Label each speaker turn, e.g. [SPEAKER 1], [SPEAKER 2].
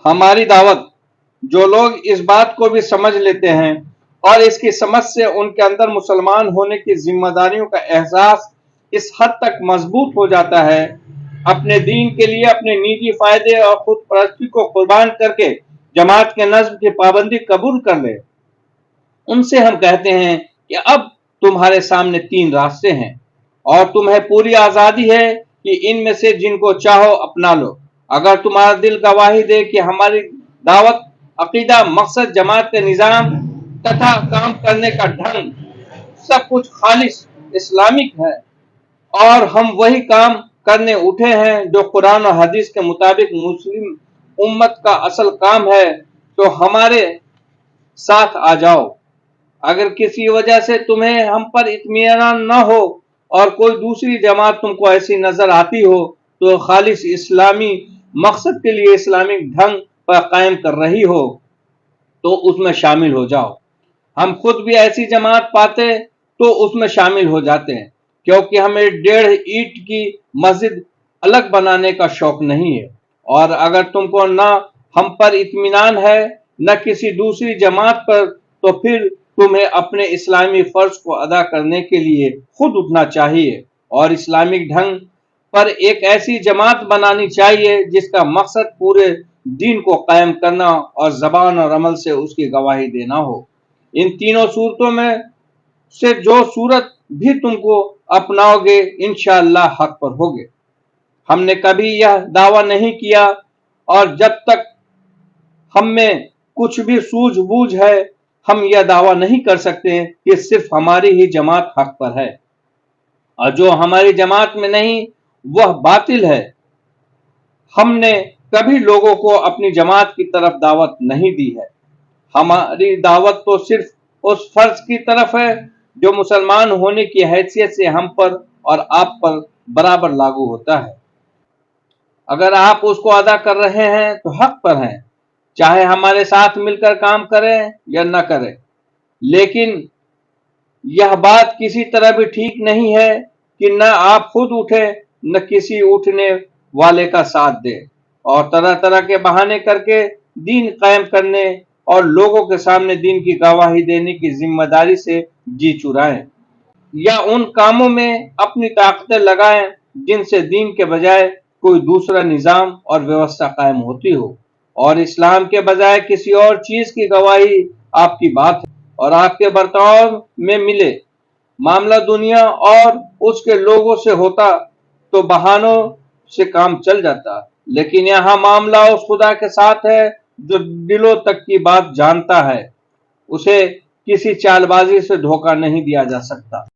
[SPEAKER 1] हमारी दावत, जो लोग इस बात को भी समझ लेते हैं और इसकी समझ से उनके अंदर मुसलमान होने की जिम्मेदारियों का एहसास इस हद तक मजबूत हो जाता है, अपने दीन के लिए अपने निजी फायदे और खुद परस्ती को कुर्बान करके जमात के नज्म की पाबंदी कबूल कर ले, उनसे हम कहते हैं कि अब तुम्हारे सामने 3 रास्ते हैं और तुम्हें पूरी आजादी है कि इनमें से जिनको चाहो अपना लो। अगर तुम्हारा दिल गवाही दे कि हमारी दावत, अकीदा, मकसद, जमात के निजाम तथा काम करने का ढंग सब कुछ खालिस इस्लामिक है और हम वही काम करने उठे हैं जो कुरान और हदीस के मुताबिक मुस्लिम उम्मत का असल काम है, तो हमारे साथ आ जाओ। अगर किसी वजह से तुम्हें हम पर इत्मीनान न हो और कोई दूसरी जमात तुमको ऐसी नजर आती हो तो खालिस इस्लामी मकसद के लिए इस्लामिक ढंग पर कायम कर रही हो, तो उसमें शामिल हो जाओ। हम खुद भी ऐसी जमात पाते तो उसमें शामिल हो जाते हैं, क्योंकि हमें 1.5 ईंट की मस्जिद अलग बनाने का शौक नहीं है। और अगर तुमको न हम पर इत्मीनान है न किसी दूसरी जमात पर, तो फिर तुम्हें अपने इस्लामी फर्ज को अदा करने के लिए खुद उठना चाहिए और इस्लामिक ढंग पर एक ऐसी जमात बनानी चाहिए जिसका मकसद पूरे दीन को कायम करना और जबान और अमल से उसकी गवाही देना हो। इन तीनों सूरतों में से जो सूरत भी तुमको अपनाओगे इंशाअल्लाह हक पर होगे। हमने कभी यह दावा नहीं किया और जब तक हम में कुछ भी सूझबूझ है हम यह दावा नहीं कर सकते कि सिर्फ हमारी ही जमात हक पर है और जो हमारी जमात में नहीं वह बातिल है। हमने कभी लोगों को अपनी जमात की तरफ दावत नहीं दी है। हमारी दावत तो सिर्फ उस फर्ज की तरफ है जो मुसलमान होने की हैसियत से हम पर और आप पर बराबर लागू होता है। अगर आप उसको अदा कर रहे हैं तो हक पर हैं, चाहे हमारे साथ मिलकर काम करें या न करें। लेकिन यह बात किसी तरह भी ठीक नहीं है कि न आप खुद उठे न किसी उठने वाले का साथ दे और तरह तरह के बहाने करके दीन कायम करने और लोगों के सामने दीन की गवाही देने की जिम्मेदारी से जी चुराएं या उन कामों में अपनी ताकतें लगाएं जिनसे दीन के बजाय कोई दूसरा निजाम और व्यवस्था कायम होती हो और इस्लाम के बजाय किसी और चीज की गवाही आपकी बात है और आपके बर्ताव में मिले। मामला दुनिया और उसके लोगों से होता तो बहानों से काम चल जाता, लेकिन यहाँ मामला उस खुदा के साथ है जो दिलों तक की बात जानता है। उसे किसी चालबाजी से धोखा नहीं दिया जा सकता।